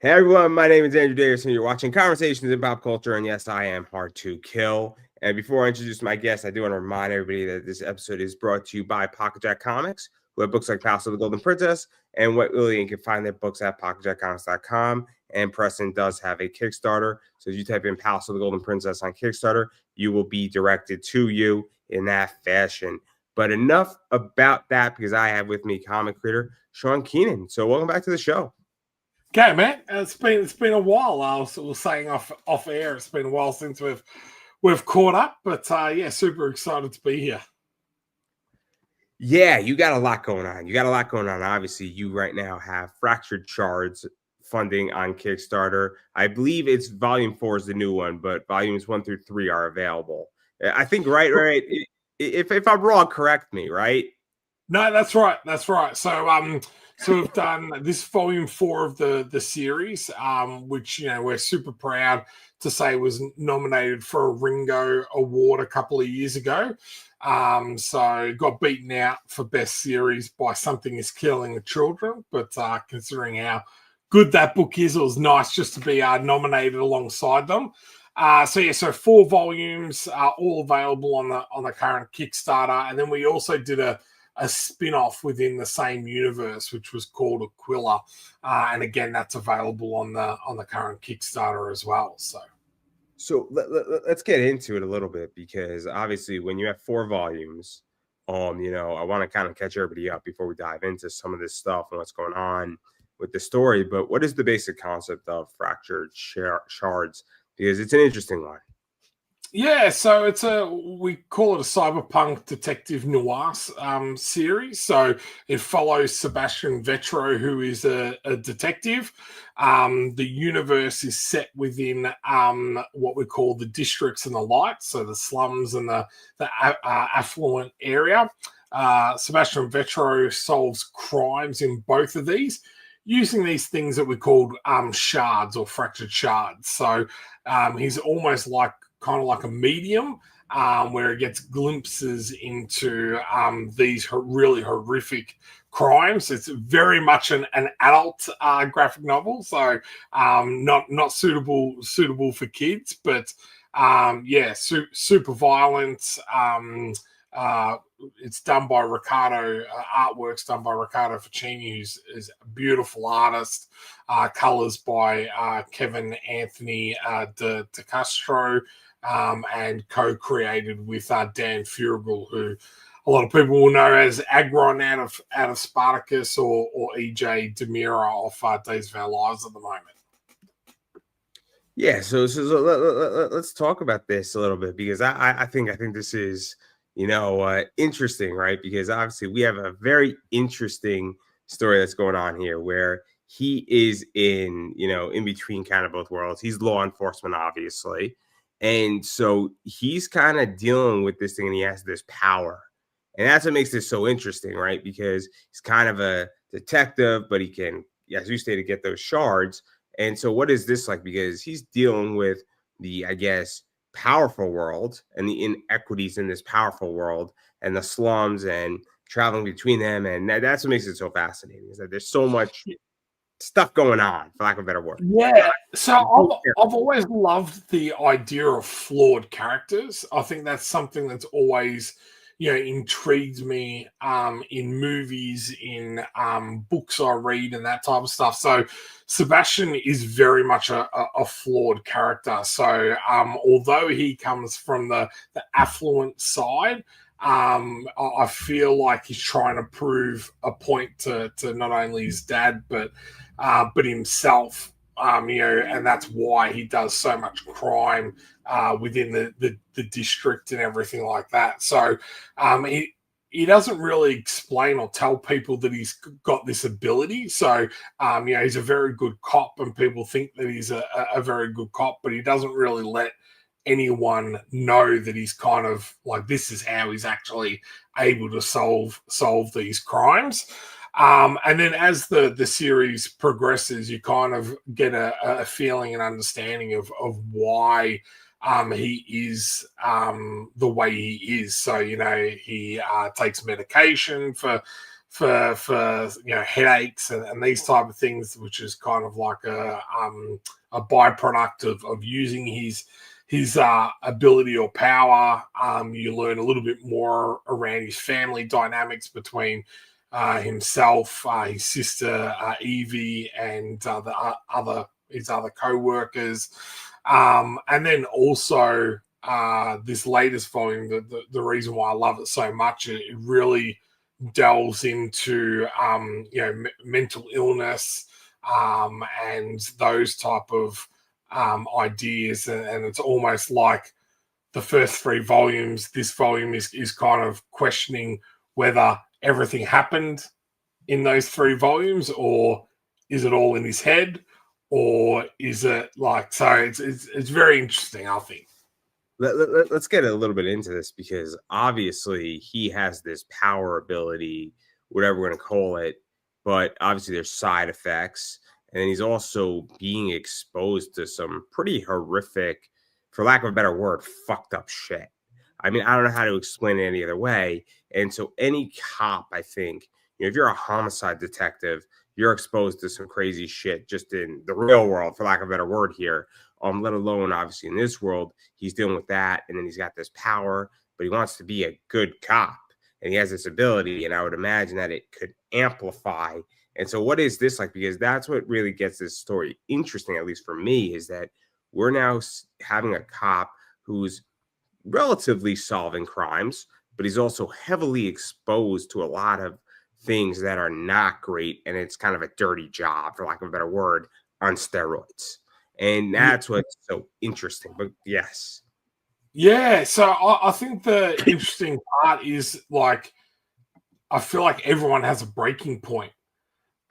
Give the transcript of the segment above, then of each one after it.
Hey everyone, my name is Andrew Davis, and you're watching Conversations in Pop Culture. And yes, I am hard to kill. And before I introduce my guest, I do want to remind everybody that this episode is brought to you by Pocket Jack Comics, who have books like Palace of the Golden Princess and Wet Willie, and can find their books at pocketjackcomics.com. And Preston does have a Kickstarter. So if you type in Palace of the Golden Princess on Kickstarter, you will be directed to you in that fashion. But enough about that, because I have with me comic creator Shaun Keenan. So welcome back to the show. Okay, man. It's been a while. I was saying off air. It's been a while since we've caught up, but yeah, super excited to be here. Yeah, you got a lot going on. Obviously, you right now have Fractured Shards funding on Kickstarter. I believe it's Volume 4 is the new one, but Volumes 1 through 3 are available. I think, right? If I'm wrong, correct me, right? No, that's right. So we've done this volume 4 of the series, which we're super proud to say was nominated for a Ringo Award a couple of years ago. So got beaten out for best series by Something Is Killing the Children, but considering how good that book is, it was nice just to be nominated alongside them. So 4 volumes are all available on the current Kickstarter, and then we also did a spin-off within the same universe, which was called Aquila, and again, that's available on the current Kickstarter as well. So let's get into it a little bit, because obviously when you have 4 volumes, I want to kind of catch everybody up before we dive into some of this stuff and what's going on with the story. But what is the basic concept of Fractured Shards? Because it's an interesting one. Yeah, so we call it a cyberpunk detective noir series. So it follows Sebastian Vetro, who is a detective. The universe is set within what we call the districts and the lights, so the slums and the affluent area. Sebastian Vetro solves crimes in both of these using these things that we called shards or fractured shards. So he's almost kind of like a medium, where it gets glimpses into these really horrific crimes. It's very much an adult graphic novel, so not suitable for kids, but super violent. It's done by Riccardo, artworks done by Riccardo Ficini, who's is a beautiful artist. Colors by Kevin Anthony de Castro, and co-created with Dan Fugel, who a lot of people will know as Agron out of Spartacus, or EJ Demira off Days of Our Lives at the moment. Yeah, so let's talk about this a little bit, because I think this is interesting, right? Because obviously we have a very interesting story that's going on here, where he is in between kind of both worlds. He's law enforcement, obviously, and so he's kind of dealing with this thing, and he has this power, and that's what makes this so interesting, right? Because he's kind of a detective, but he can, as you stated, get those shards. And so what is this like? Because he's dealing with the, I guess, powerful world and the inequities in this powerful world and the slums and traveling between them. And that's what makes it so fascinating, is that there's so much stuff going on, for lack of a better word. Yeah. So I've always loved the idea of flawed characters. I think that's something that's always intrigued me in movies, in books I read, and that type of stuff. So Sebastian is very much a flawed character. So although he comes from the affluent side, I feel like he's trying to prove a point to not only his dad but himself. And that's why he does so much crime within the district and everything like that. So he doesn't really explain or tell people that he's got this ability. So he's a very good cop, and people think that he's a very good cop, but he doesn't really let anyone know that he's kind of like, this is how he's actually able to solve these crimes. And then as the series progresses, you kind of get a feeling and understanding of why he is the way he is. So, he takes medication for for headaches and these type of things, which is kind of like a byproduct of using his ability or power. You learn a little bit more around his family dynamics between himself, his sister Evie, and his other co-workers. And then also this latest volume, the reason why I love it so much, it really delves into mental illness and those type of ideas, and it's almost like the first 3 volumes. This volume is kind of questioning whether everything happened in those 3 volumes, or is it all in his head, or is it like, so it's very interesting, I think. Let's get a little bit into this, because obviously he has this power ability, whatever we're going to call it, but obviously there's side effects, and he's also being exposed to some pretty horrific, for lack of a better word, fucked up shit. I mean, I don't know how to explain it any other way. And so any cop, I think, if you're a homicide detective, you're exposed to some crazy shit just in the real world, for lack of a better word here. Let alone obviously in this world, he's dealing with that, and then he's got this power, but he wants to be a good cop, and he has this ability, and I would imagine that it could amplify. And so what is this like? Because that's what really gets this story interesting, at least for me, is that we're now having a cop who's relatively solving crimes, but he's also heavily exposed to a lot of things that are not great, and it's kind of a dirty job, for lack of a better word, on steroids. And that's what's so interesting. But yes. Yeah, so I think the interesting part is, like, I feel like everyone has a breaking point.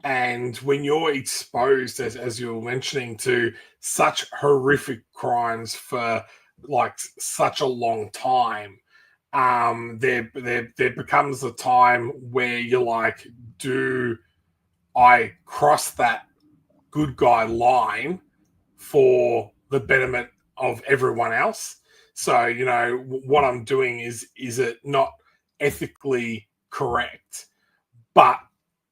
And when you're exposed, as you were mentioning, to such horrific crimes for like such a long time, there becomes a time where you're like, do I cross that good guy line for the betterment of everyone else? So, what I'm doing is it not ethically correct, but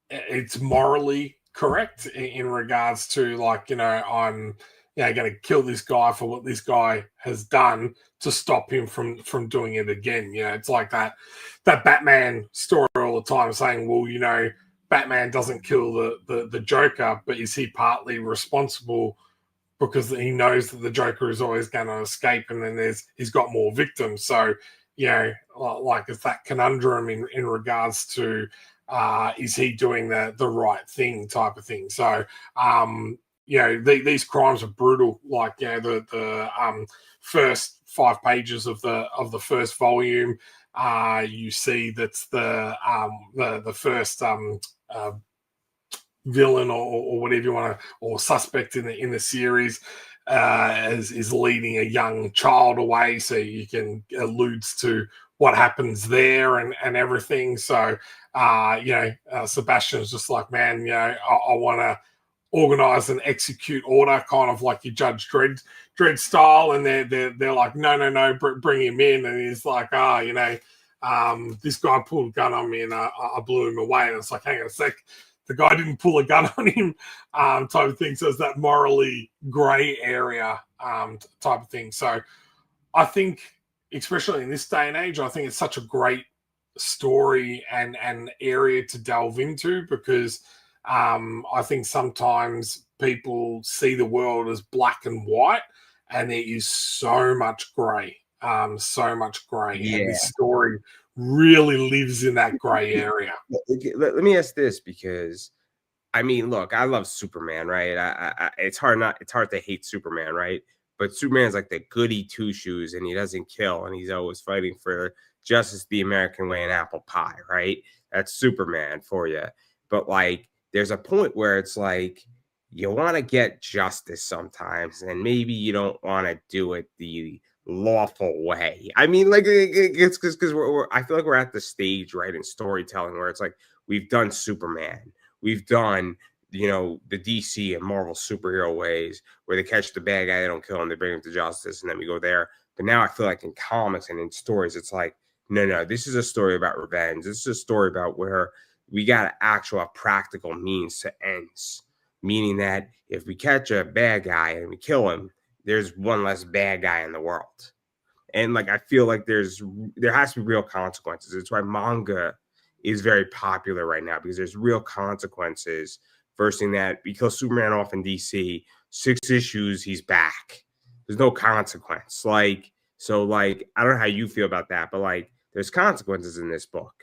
it's morally correct in regards to, like, I'm going to kill this guy for what this guy has done to stop him from doing it again. It's like that Batman story all the time, saying, well, Batman doesn't kill the Joker, but is he partly responsible because he knows that the Joker is always going to escape, and then he's got more victims. So, like, it's that conundrum in regards to is he doing the right thing type of thing. So, these crimes are brutal. Like, the first 5 pages of the first volume, you see that's the first villain or whatever you want to, or suspect in the series, is leading a young child away, so you can alludes to what happens there and everything. So Sebastian's just like, man, I want to organize and execute order, kind of like your Judge Dredd style, and they're like, no, bring him in. And he's like, this guy pulled a gun on me and I blew him away. And it's like, hang on a sec, the guy didn't pull a gun on him, type of thing. So it's that morally gray area type of thing. So I think, especially in this day and age, I think it's such a great story and area to delve into, because I think sometimes people see the world as black and white, and there is so much gray, so much gray. Yeah. And this story really lives in that gray area. Let me ask this, because I mean, look, I love Superman, right? It's hard to hate Superman, right? But Superman's like the goody two shoes, and he doesn't kill, and he's always fighting for justice the American way and apple pie, right? That's Superman for you. But like, there's a point where it's like, you want to get justice sometimes, and maybe you don't want to do it the lawful way. I mean, like, it's because I feel like we're at the stage, right, in storytelling, where it's like, we've done Superman, we've done, the DC and Marvel superhero ways, where they catch the bad guy, they don't kill him, they bring him to justice, and then we go there. But now I feel like in comics and in stories, it's like, no, this is a story about revenge. This is a story about where we got actual practical means to ends, meaning that if we catch a bad guy and we kill him, there's one less bad guy in the world. And like I feel like there has to be real consequences. It's why manga is very popular right now, because there's real consequences. First thing, that we kill Superman off in DC, 6 issues, he's back. There's no consequence. Like, so like I don't know how you feel about that, but like there's consequences in this book.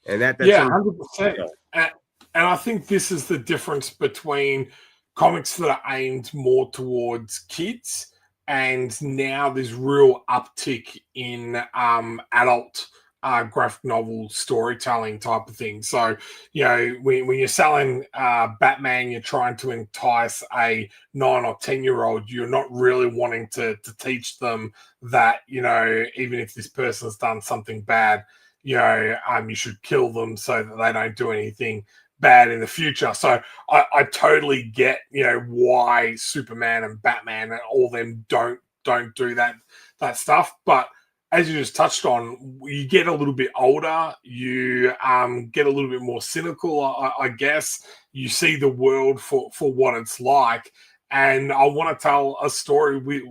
And that's Yeah, something 100%. And I think this is the difference between comics that are aimed more towards kids, and now there's real uptick in adult graphic novel storytelling type of thing. So, you know, when you're selling Batman, you're trying to entice a 9 or 10-year-old. You're not really wanting to teach them that, you know, even if this person's done something bad, you know, you should kill them so that they don't do anything bad in the future. So I totally get, you know, why Superman and Batman and all them don't do that stuff. But as you just touched on, you get a little bit older, you get a little bit more cynical, I guess. You see the world for what it's like, and I want to tell a story with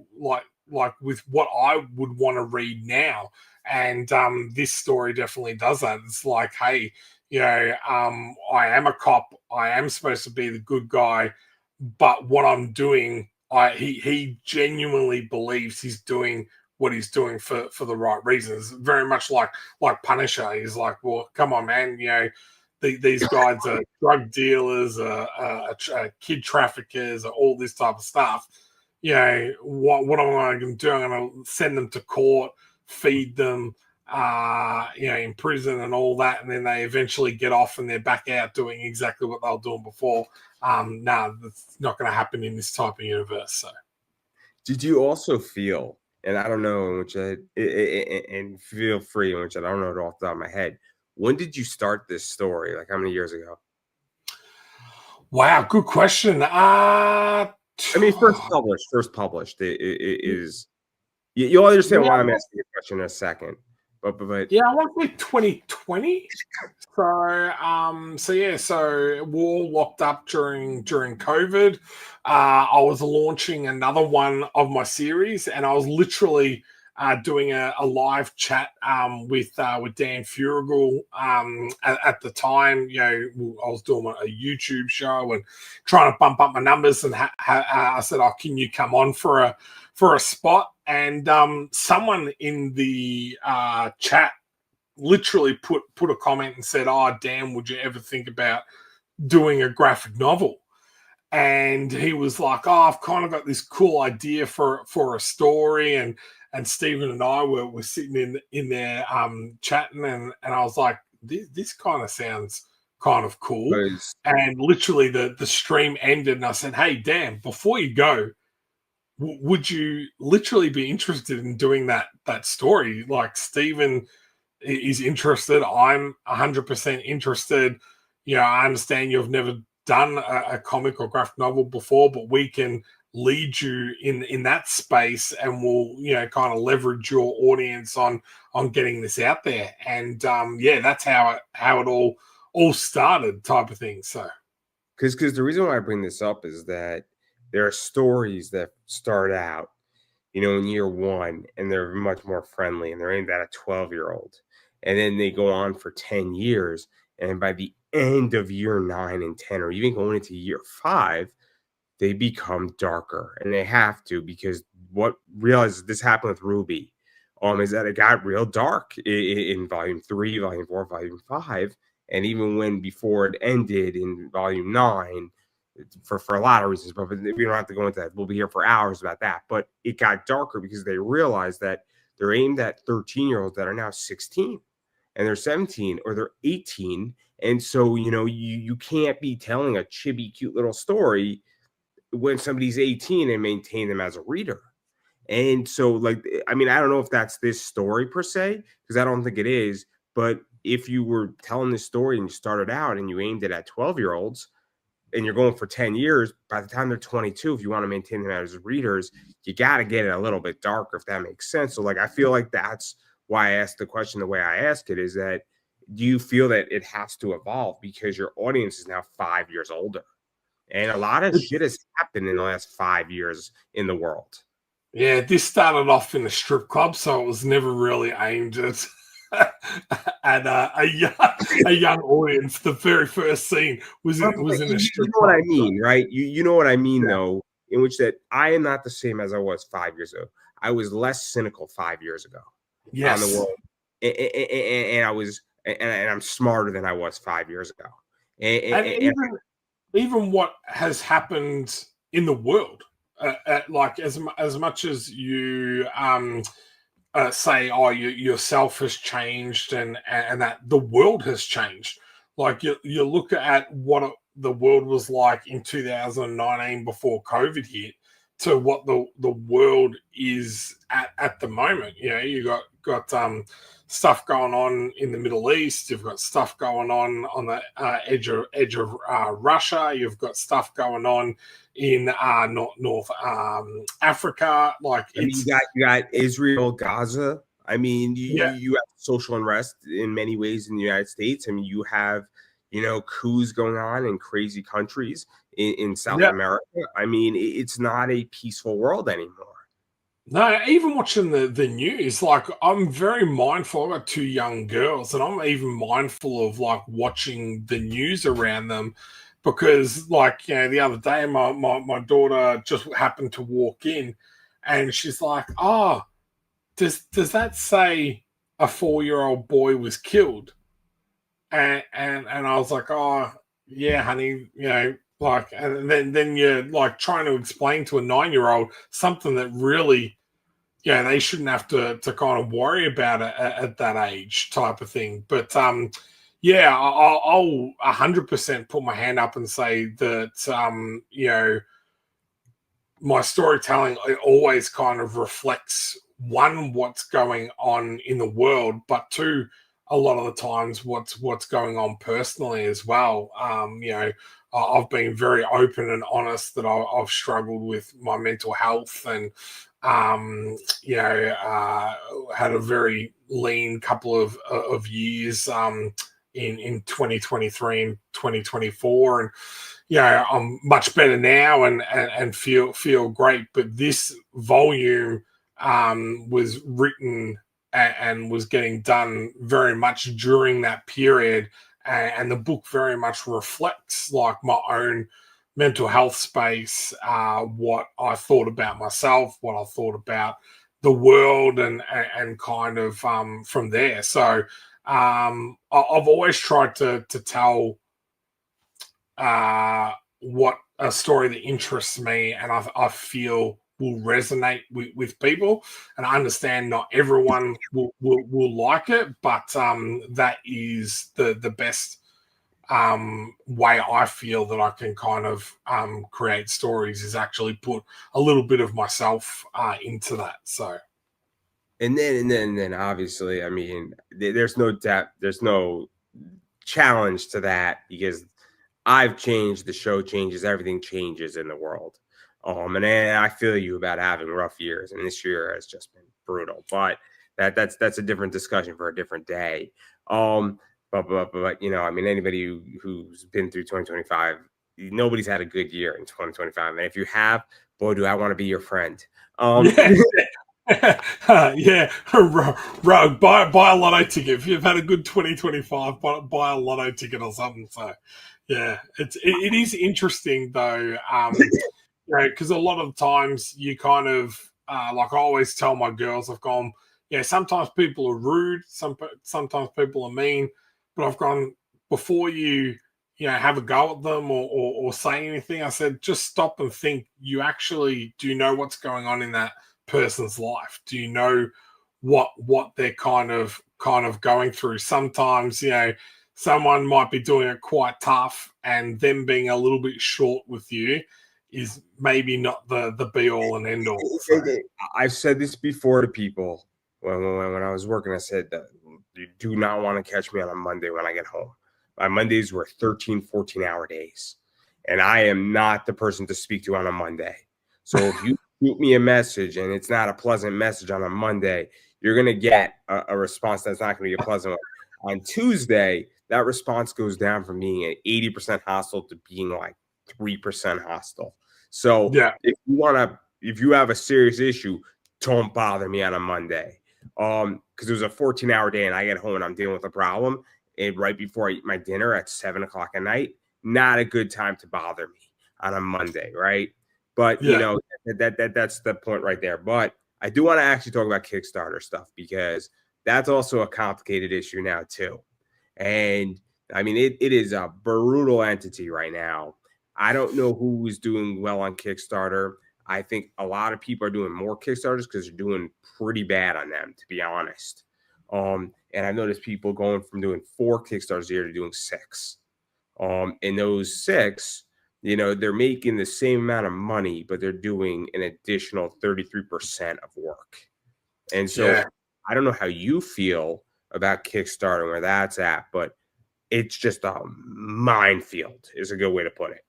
with what I would want to read now. And this story definitely does that. It's like, hey, you know, I am a cop. I am supposed to be the good guy, but what I'm doing, he genuinely believes he's doing what he's doing for the right reasons. Very much like Punisher. He's like, well, come on, man, you know, these guys are drug dealers, kid traffickers, all this type of stuff. You know, what am I going to do? I'm going to send them to court, feed them, you know, in prison and all that, and then they eventually get off and they're back out doing exactly what they were doing before. No, that's not going to happen in this type of universe. So, did you also feel, and I don't know, which and feel free, which I don't know it off the top of my head, when did you start this story? Like how many years ago? wow, good question. I mean, first published. First published is. You'll understand why I'm asking the question in a second. But yeah, I want to say 2020. So we're all locked up during COVID. I was launching another one of my series, and I was literally doing a live chat with Dan Furigal at the time. You know, I was doing a YouTube show and trying to bump up my numbers, and I said, "Oh, can you come on for a spot?" And someone in the chat literally put a comment and said, "Oh, Dan, would you ever think about doing a graphic novel?" And he was like, "Oh, I've kind of got this cool idea for a story." And Stephen and I were sitting in there chatting, and I was like, this kind of sounds kind of cool. And literally the stream ended, and I said, "Hey, Dan, before you go, would you literally be interested in doing that story? Like, Stephen is interested. I'm 100% interested. You know, I understand you've never done a comic or graphic novel before, but we can lead you in that space, and we'll, you know, kind of leverage your audience on getting this out there." And yeah, that's how it all started, type of thing. So because the reason why I bring this up is that there are stories that start out, you know, in year one, and they're much more friendly, and they're aimed at a 12-year-old, and then they go on for 10 years, and by the end of year 9 and 10, or even going into year 5, they become darker, and they have to, because what realizes this happened with Ruby, is that it got real dark in volume 3, volume 4, volume 5, and even when before it ended in volume 9, for a lot of reasons, but we don't have to go into that. We'll be here for hours about that. But it got darker because they realized that they're aimed at 13-year-olds that are now 16, and they're 17, or they're 18. And so, you know, you can't be telling a chibi, cute little story when somebody's 18 and maintain them as a reader. And so, like, I mean, I don't know if that's this story per se, because I don't think it is. But if you were telling this story and you started out and you aimed it at 12-year-olds, and you're going for 10 years, by the time they're 22, if you want to maintain them as readers, you got to get it a little bit darker, if that makes sense. So, like, I feel like that's why I asked the question the way I ask it, is that do you feel that it has to evolve because your audience is now 5 years older? And a lot of shit has happened in the last 5 years in the world. Yeah, this started off in a strip club, so it was never really aimed at a young audience. The very first scene was But in a you strip know what I club. So, mean, right? You know what I mean, yeah. though, in which that I am not the same as I was 5 years ago. I was less cynical 5 years ago on the Yes. world, and I was, and I'm smarter than I was 5 years ago. And And even what has happened in the world, like as much as you say, oh, yourself has changed, and that the world has changed. Like you look at what the world was like in 2019 before COVID hit, to what the world is at the moment. You know, you got stuff going on in the Middle East. You've got stuff going on the edge of Russia. You've got stuff going on in North Africa. Like I mean, it's you got Israel, Gaza. I mean, yeah, you have social unrest in many ways in the United States. I mean, you have, coups going on in crazy countries in South yeah. America. I mean, it's not a peaceful world anymore. No, even watching the news, like I'm very mindful. I've got two young girls, and I'm even mindful of like watching the news around them because, like, you know, the other day, my daughter just happened to walk in, and she's like, "Oh, does that say a 4-year-old boy was killed?" And I was like, "Oh, yeah, honey, you know." Like, and then you're like trying to explain to a 9-year-old something that really, yeah, they shouldn't have to kind of worry about it at that age, type of thing. But yeah, I'll 100% put my hand up and say that you know, my storytelling, it always kind of reflects, one, what's going on in the world, but two, a lot of the times what's going on personally as well. You know, I've been very open and honest that I've struggled with my mental health, and you know, had a very lean couple of years in 2023 and 2024, and you know, I'm much better now, and feel great. But this volume was written and was getting done very much during that period, and the book very much reflects like my own mental health space, what I thought about myself, what I thought about the world, and kind of from there. So I've always tried to tell what a story that interests me, and I feel will resonate with people. And I understand not everyone will like it, but that is the best way I feel that I can kind of create stories, is actually put a little bit of myself into that. So And then obviously, I mean, there's no depth, there's no challenge to that because I've changed, the show changes, everything changes in the world. And I feel you about having rough years, and this year has just been brutal. But that's a different discussion for a different day. But I mean, anybody who's been through 2025, nobody's had a good year in 2025. And if you have, boy, do I want to be your friend. yeah. Yeah, Rogue, buy a lotto ticket. If you've had a good 2025, buy a lotto ticket or something. So, yeah, it is interesting though, you know, because a lot of times you kind of like I always tell my girls, I've gone, yeah, sometimes people are rude, sometimes people are mean, but I've gone, before you know, have a go at them or say anything, I said, just stop and think. You actually do you know what's going on in that person's life? Do you know what they're kind of going through? Sometimes, you know, someone might be doing it quite tough, and them being a little bit short with you is maybe not the be all and end all. So I've said this before to people when I was working. I said that you do not want to catch me on a Monday when I get home. My Mondays were 13, 14-hour days, and I am not the person to speak to on a Monday. So if you shoot me a message and it's not a pleasant message on a Monday, you're going to get a response that's not going to be a pleasant one. On Tuesday, that response goes down from being at 80% hostile to being like 3% hostile. So Yeah. if you have a serious issue, don't bother me on a Monday. Because it was a 14-hour day and I get home and I'm dealing with a problem. And right before I eat my dinner at 7 o'clock at night, not a good time to bother me on a Monday, right? But Yeah. that's the point right there. But I do want to actually talk about Kickstarter stuff because that's also a complicated issue now too. And I mean, it is a brutal entity right now. I don't know who is doing well on Kickstarter. I think a lot of people are doing more Kickstarters because they're doing pretty bad on them, to be honest. And I've noticed people going from doing 4 Kickstarters a year to doing 6. And those 6, they're making the same amount of money, but they're doing an additional 33% of work. And so Yeah. I don't know how you feel about Kickstarter where that's at, but it's just a minefield is a good way to put it.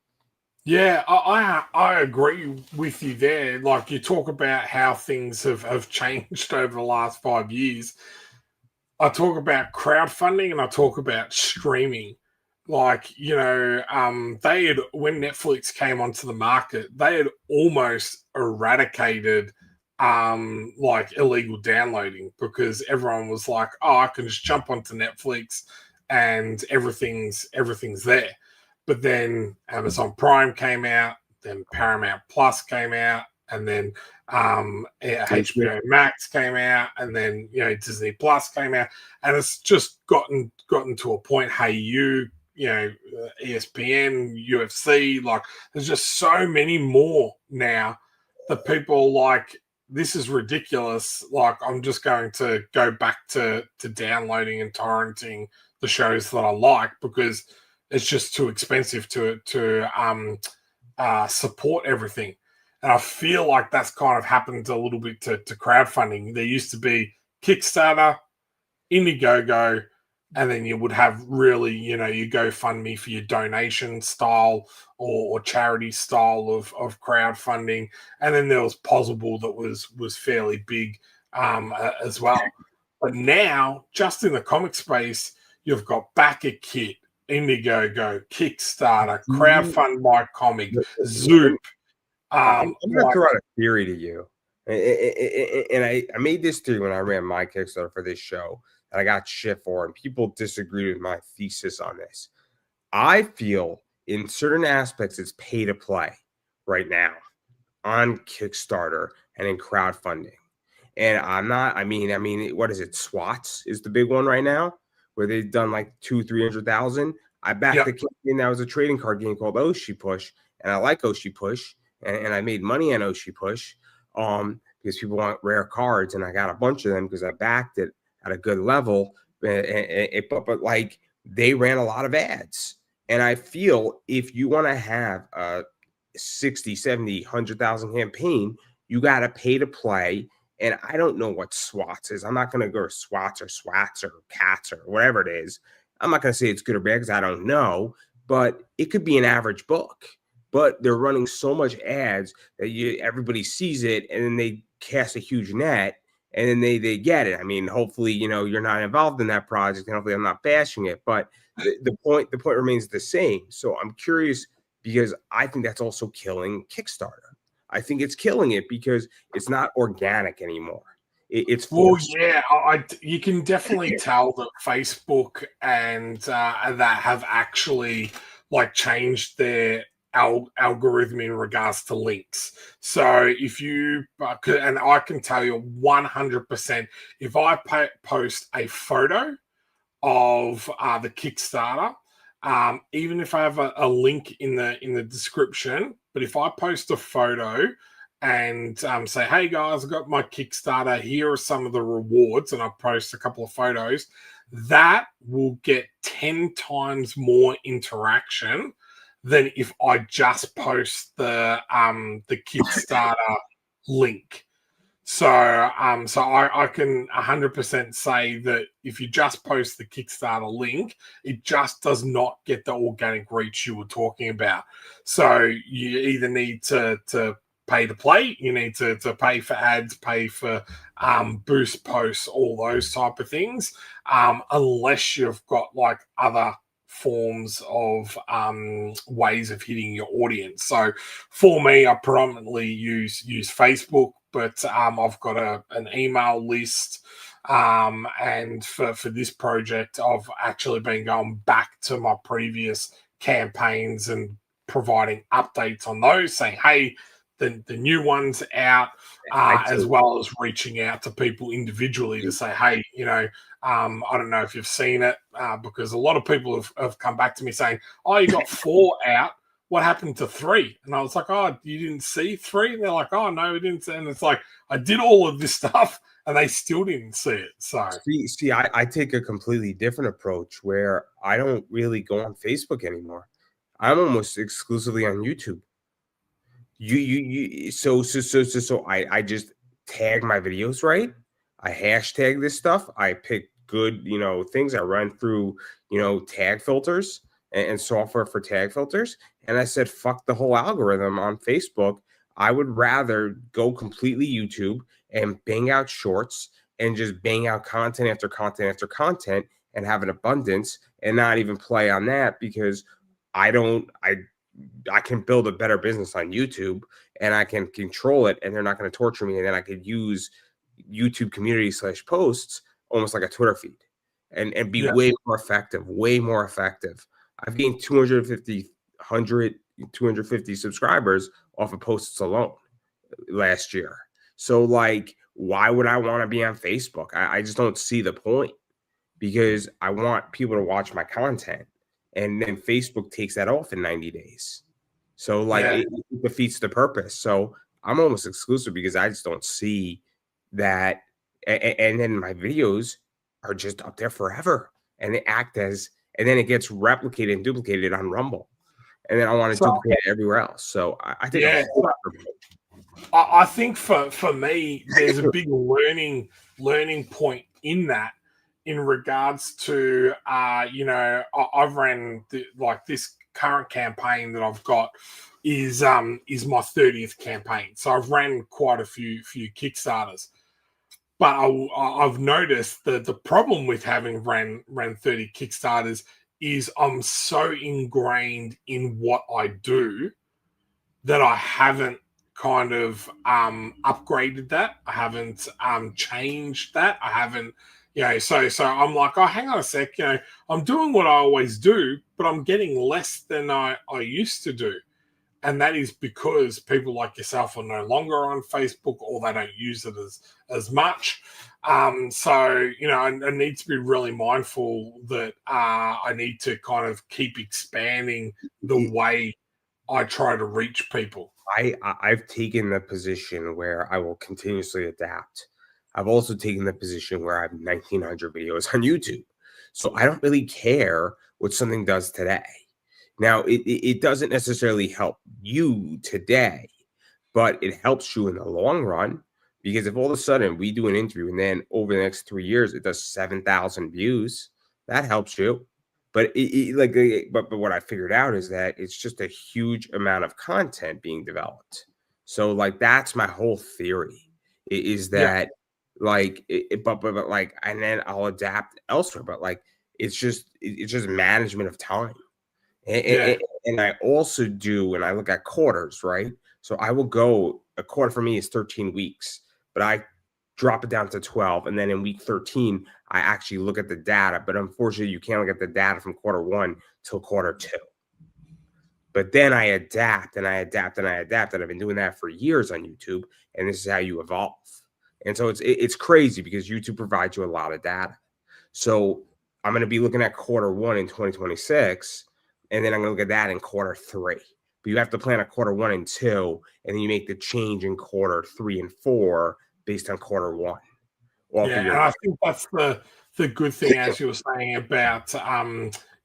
Yeah, I agree with you there. Like you talk about how things have changed over the last 5 years. I talk about crowdfunding and I talk about streaming. Like, they had, when Netflix came onto the market, they had almost eradicated like illegal downloading because everyone was like, oh, I can just jump onto Netflix and everything's there. But then Amazon Prime came out, then Paramount Plus came out, and then HBO Max came out, and then Disney Plus came out, and it's just gotten to a point. Hey, ESPN, UFC, like there's just so many more now that people like. This is ridiculous. Like I'm just going to go back to downloading and torrenting the shows that I like because it's just too expensive to support everything. And I feel like that's kind of happened a little bit to crowdfunding. There used to be Kickstarter, Indiegogo, and then you would have really, your GoFundMe for your donation style or charity style of crowdfunding. And then there was Possible that was fairly big as well. But now, just in the comic space, you've got Back a Kit, Indiegogo, Kickstarter, Crowdfund My Comic, Zoop. I'm going to throw out a theory to you. And I made this theory when I ran my Kickstarter for this show that I got shit for, and people disagreed with my thesis on this. I feel in certain aspects it's pay to play right now on Kickstarter and in crowdfunding. And what is it? SWATs is the big one right now, where they've done like 200,000-300,000. I backed the campaign that was a trading card game called Oshi Push, and I like Oshi Push, and I made money on Oshi Push, because people want rare cards, and I got a bunch of them because I backed it at a good level. But like they ran a lot of ads, and I feel if you want to have a 60, 70, 100,000 campaign, you got to pay to play. And I don't know what SWATs is. I'm not going to go to SWATs or SWATs or CATs or whatever it is. I'm not going to say it's good or bad because I don't know, but it could be an average book. But they're running so much ads that everybody sees it, and then they cast a huge net, and then they get it. I mean, hopefully, you're not involved in that project, and hopefully I'm not bashing it. But the point remains the same. So I'm curious because I think that's also killing Kickstarter. I think it's killing it because it's not organic anymore. It's forced. Well, yeah, you can definitely tell that Facebook and that have actually like changed their algorithm in regards to links. So if you and I can tell you 100%, if I post a photo of the Kickstarter, even if I have a link in the description, but if I post a photo and say, hey guys, I got my Kickstarter, here are some of the rewards, and I post a couple of photos, that will get 10 times more interaction than if I just post the Kickstarter link. So I can 100% say that if you just post the Kickstarter link, it just does not get the organic reach you were talking about. So you either need to pay to play. You need to pay for ads, pay for boost posts, all those type of things, unless you've got like other forms of ways of hitting your audience. So for me, I predominantly use Facebook, but I've got an email list. And for this project, I've actually been going back to my previous campaigns and providing updates on those, saying, hey, the new one's out, as well as reaching out to people individually to say, hey, I don't know if you've seen it, because a lot of people have come back to me saying, oh, you got 4 out. What happened to 3? And I was like, oh, you didn't see 3? And they're like, oh, no, we didn't see. And it's like, I did all of this stuff and they still didn't see it. So see, I take a completely different approach where I don't really go on Facebook anymore. I'm almost exclusively on YouTube. So I just tag my videos right. I hashtag this stuff. I pick good, things. I run through, tag filters and software for tag filters. And I said, fuck the whole algorithm on Facebook. I would rather go completely YouTube and bang out shorts and just bang out content after content after content and have an abundance and not even play on that, because I can build a better business on YouTube and I can control it and they're not going to torture me. And then I could use YouTube community / posts almost like a Twitter feed and be way more effective, way more effective. I've gained 250 subscribers off of posts alone last year. So like, why would I want to be on Facebook? I just don't see the point, because I want people to watch my content. And then Facebook takes that off in 90 days. So like it defeats the purpose. So I'm almost exclusive because I just don't see that. And then my videos are just up there forever. And they act as, and then it gets replicated and duplicated on Rumble. And then I want to duplicate it everywhere else. So I think I think for me, there's a big learning point in that, in regards to, I've ran this current campaign that I've got is my 30th campaign. So I've ran quite a few Kickstarters, but I've noticed that the problem with having ran 30 Kickstarters is I'm so ingrained in what I do that I haven't kind of upgraded that. I haven't changed that. I haven't, so I'm like, oh, hang on a sec, I'm doing what I always do, but I'm getting less than I used to do. And that is because people like yourself are no longer on Facebook, or they don't use it as much. So, I need to be really mindful that I need to kind of keep expanding the way I try to reach people. I've taken the position where I will continuously adapt. I've also taken the position where I have 1,900 videos on YouTube. So I don't really care what something does today. Now, it doesn't necessarily help you today, but it helps you in the long run. Because if all of a sudden we do an interview and then over the next 3 years it does 7,000 views, that helps you. But but what I figured out is that it's just a huge amount of content being developed. So like that's my whole theory is that like but like, and then I'll adapt elsewhere. But like it's just management of time. And I also do, when I look at quarters, right? So I will go, a quarter for me is 13 weeks, but I drop it down to 12. And then in week 13, I actually look at the data. But unfortunately, you can't look at the data from quarter 1 till quarter 2. But then I adapt and I adapt and I adapt. And I've been doing that for years on YouTube. And this is how you evolve. And so it's crazy because YouTube provides you a lot of data. So I'm going to be looking at quarter 1 in 2026. And then I'm going to look at that in quarter 3. But you have to plan a quarter 1 and 2, and then you make the change in quarter 3 and 4 based on quarter 1. And I think that's the good thing, as you were saying about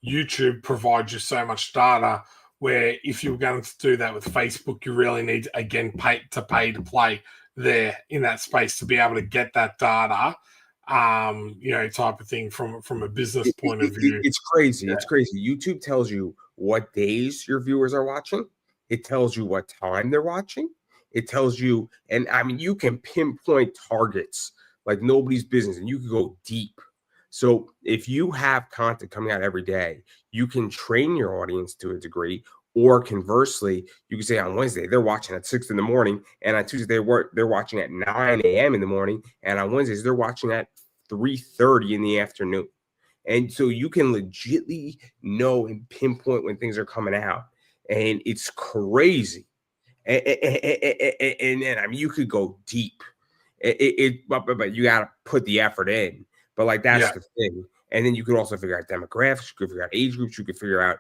YouTube provides you so much data, where if you were going to do that with Facebook, you really need, again, pay to play there in that space to be able to get that data. Type of thing from a business point of view. It's crazy. It's crazy. YouTube tells you what days your viewers are watching. It tells you what time they're watching. It tells you, and I mean, you can pinpoint targets like nobody's business, and you can go deep. So if you have content coming out every day, you can train your audience to a degree. Or conversely, you can say on Wednesday they're watching at 6 in the morning, and on Tuesday they're watching at 9 a.m. in the morning, and on Wednesdays they're watching at 3:30 in the afternoon. And so you can legitimately know and pinpoint when things are coming out, and it's crazy. And I mean, you could go deep. But you got to put the effort in. But like that's the thing. And then you could also figure out demographics. You could figure out age groups. You could figure out,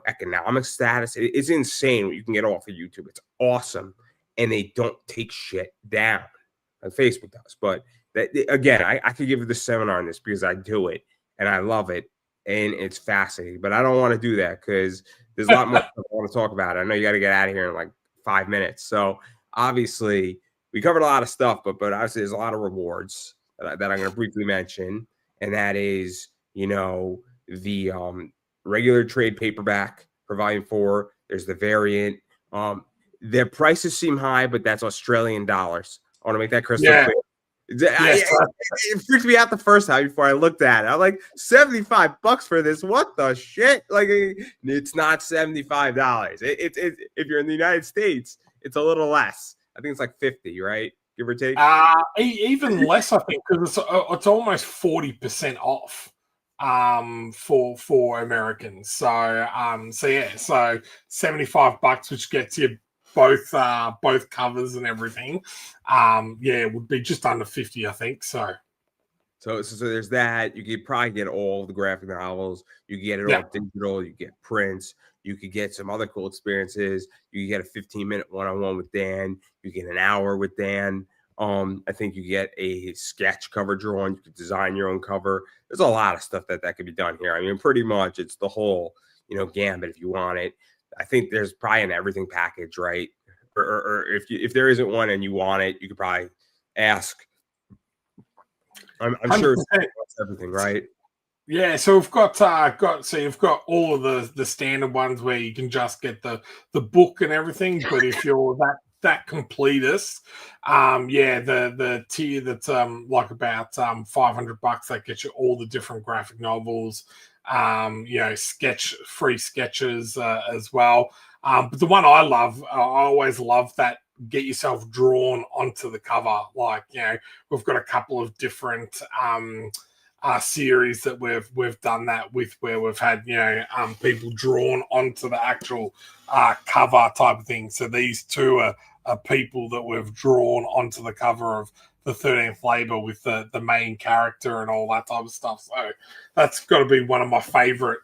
economic status. It's insane what you can get off of YouTube. It's awesome, and they don't take shit down like Facebook does. But again, I could give you the seminar on this because I do it and I love it and it's fascinating. But I don't want to do that because there's a lot more stuff I want to talk about. I know you got to get out of here in like 5 minutes. So obviously we covered a lot of stuff, but obviously there's a lot of rewards that I'm going to briefly mention, and that is, the regular trade paperback for Volume 4. There's the variant. Their prices seem high, but that's Australian dollars. I want to make that crystal clear. It freaked me out the first time before I looked at it. I'm like, $75 for this? What the shit? Like, it's not $75. It's if you're in the United States, it's a little less. I think it's like 50, right? Give or take. Even less, I think, because it's almost 40% off for Americans. So so $75, which gets you both covers and everything. It would be just under 50, I think. So there's that. You could probably get all the graphic novels. You can get it all digital. You get prints. You could get some other cool experiences. You can get a 15-minute one-on-one with Dan. You get an hour with Dan. I think you get a sketch cover drawn. You could design your own cover. There's a lot of stuff that could be done here. I mean, pretty much it's the whole, gambit if you want it. I think there's probably an everything package, right? Or if there isn't one and you want it, you could probably ask. I'm sure it's everything, right? Yeah, so we've got you've got all of the standard ones where you can just get the book and everything, but if you're that completist, the tier that's like about $500 that gets you all the different graphic novels, free sketches as well. But the one I love, I always love that get yourself drawn onto the cover. Like, we've got a couple of different series that we've done that with, where we've had people drawn onto the actual cover type of thing. So these two are people that we've drawn onto the cover of the 13th Labor with the main character and all that type of stuff. So that's got to be one of my favorite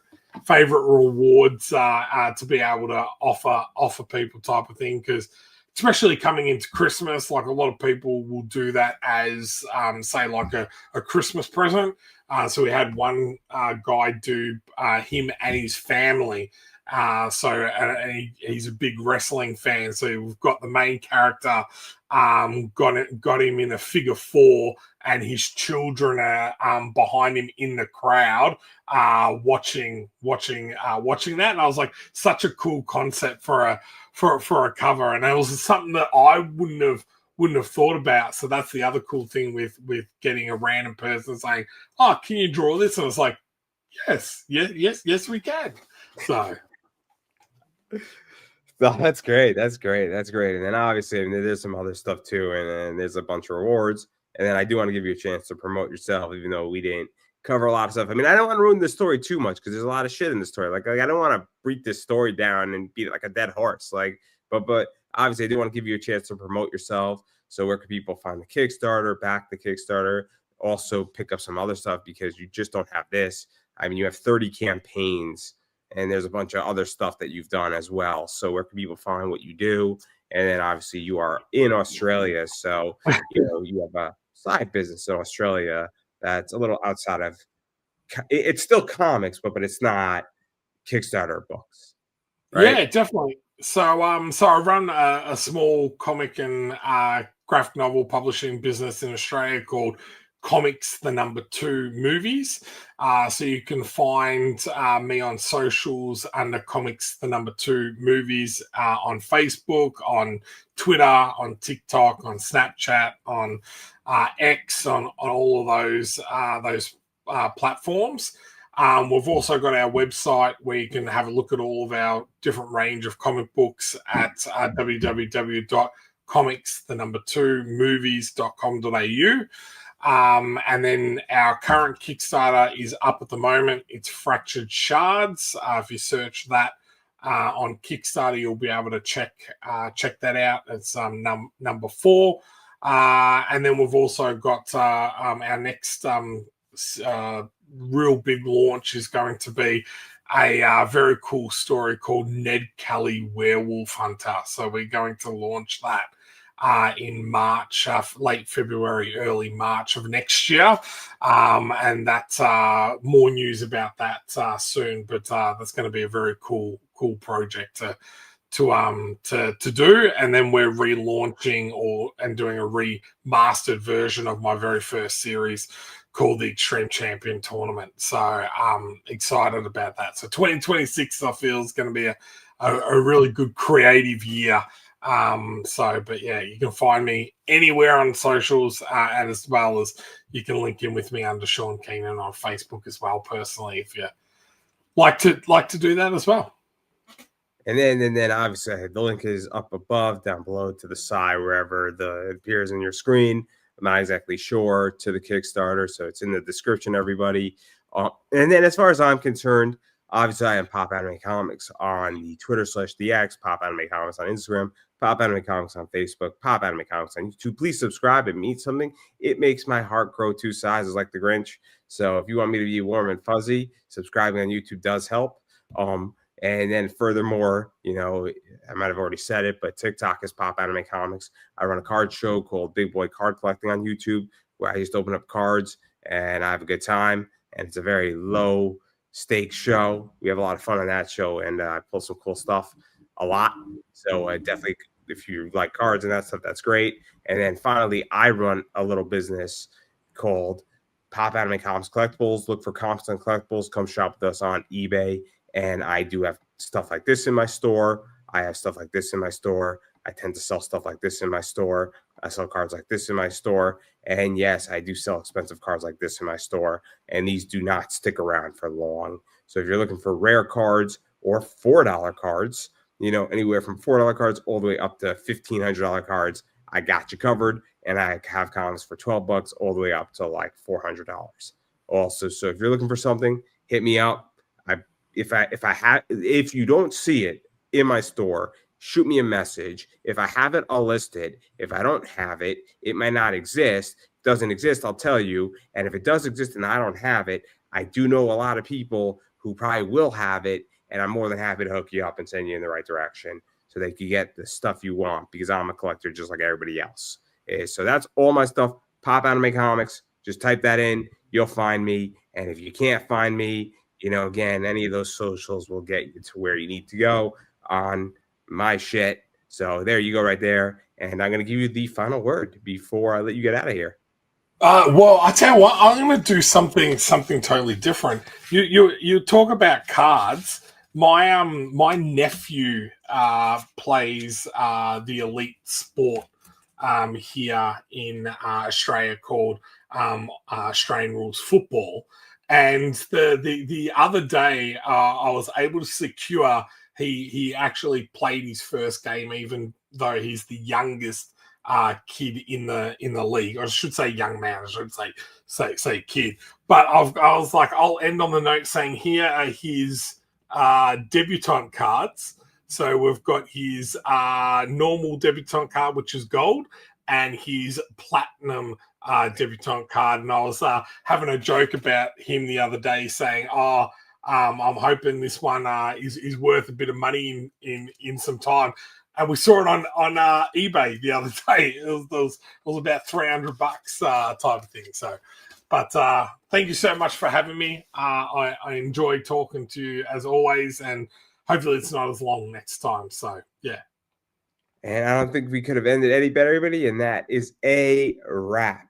rewards to be able to offer people type of thing, because especially coming into Christmas, like a lot of people will do that as say like a Christmas present. So we had one guy do him and his family. He's a big wrestling fan. So we've got the main character, got him in a figure 4, and his children are behind him in the crowd, watching that. And I was like, such a cool concept for a cover, and it was something that I wouldn't have thought about. So that's the other cool thing with getting a random person saying, "Oh, can you draw this?" And I was like, yes, we can. So. No, that's great. And then obviously, I mean, there's some other stuff too, and then there's a bunch of rewards. And then I do want to give you a chance to promote yourself, even though we didn't cover a lot of stuff. I mean, I don't want to ruin the story too much because there's a lot of shit in the story. Like I don't want to break this story down and beat it like a dead horse. Like, but obviously, I do want to give you a chance to promote yourself. So where can people find the Kickstarter, back the Kickstarter, also pick up some other stuff, because you just don't have this. I mean, you have 30 campaigns, and there's a bunch of other stuff that you've done as well. So where can people find what you do? And then obviously you are in Australia, so you have a side business in Australia that's a little outside of. It's still comics, but it's not Kickstarter books, right? Yeah, definitely. So I run a small comic and graphic novel publishing business in Australia called Comics the number 2 movies. So you can find me on socials under Comics the number 2 movies, on Facebook, on Twitter, on TikTok, on Snapchat, on X, on all of those platforms. We've also got our website where you can have a look at all of our different range of comic books at www.comics2movies.com.au. And then our current Kickstarter is up at the moment. It's Fractured Shards. If you search that on Kickstarter, you'll be able to check that out. It's number 4. And then we've also got our next real big launch is going to be a very cool story called Ned Kelly Werewolf Hunter. So we're going to launch that in March, late February, early March of next year. And that's more news about that soon, but that's going to be a very cool project to do. And then we're relaunching and doing a remastered version of my very first series called the Extreme Champion Tournament. So I'm excited about that. So 2026, I feel, is going to be a really good creative year. But yeah, you can find me anywhere on socials, and as well as you can link in with me under Shaun Keenan on Facebook as well, personally, if you like to do that as well. And then obviously the link is up above, down below, to the side, wherever it appears on your screen. I'm not exactly sure, to the Kickstarter, so it's in the description, everybody. And then as far as I'm concerned, obviously I am Pop Anime Comics on the Twitter/the X, Pop Anime Comics on Instagram, Pop Anime Comics on Facebook, Pop Anime Comics on YouTube. Please subscribe. It means something. It makes my heart grow 2 sizes like the Grinch. So if you want me to be warm and fuzzy, subscribing on YouTube does help. And then furthermore, I might have already said it, but TikTok is Pop Anime Comics. I run a card show called Big Boy Card Collecting on YouTube, where I just open up cards and I have a good time. And it's a very low stakes show. We have a lot of fun on that show, and I pull some cool stuff a lot. So definitely, if you like cards and that stuff, that's great. And then finally, I run a little business called Pop Anime Comics Collectibles. Look for Comics and Collectibles. Come shop with us on eBay. And I do have stuff like this in my store. I have stuff like this in my store. I tend to sell stuff like this in my store. I sell cards like this in my store. And yes, I do sell expensive cards like this in my store. And these do not stick around for long. So if you're looking for rare cards or $4 cards, anywhere from $4 cards all the way up to $1,500 cards, I got you covered. And I have comics for $12 all the way up to like $400 also. So if you're looking for something, hit me up. If you don't see it in my store, shoot me a message. If I have it, I'll list it. If I don't have it, it might not exist. If it doesn't exist, I'll tell you. And if it does exist and I don't have it, I do know a lot of people who probably will have it, and I'm more than happy to hook you up and send you in the right direction so that you get the stuff you want, because I'm a collector just like everybody else is. So that's all my stuff. Pop Anime Comics. Just type that in. You'll find me. And if you can't find me, again, any of those socials will get you to where you need to go on my shit. So there you go right there. And I'm going to give you the final word before I let you get out of here. Well, I tell you what, I'm going to do something totally different. You talk about cards. My nephew plays the elite sport here in Australia called Australian Rules Football. And the other day, I was able to secure. He actually played his first game, even though he's the youngest kid in the league. Or I should say young man. I should say kid. But I was like, I'll end on the note saying here are his debutante cards. So we've got his normal debutante card, which is gold, and his platinum debutante card. And I was having a joke about him the other day, saying, I'm hoping this one is worth a bit of money in some time. And we saw it on eBay the other day. It was about $300 type of thing. So, but thank you so much for having me. I enjoyed talking to you as always, and hopefully it's not as long next time. So yeah. And I don't think we could have ended any better, everybody. And that is a wrap.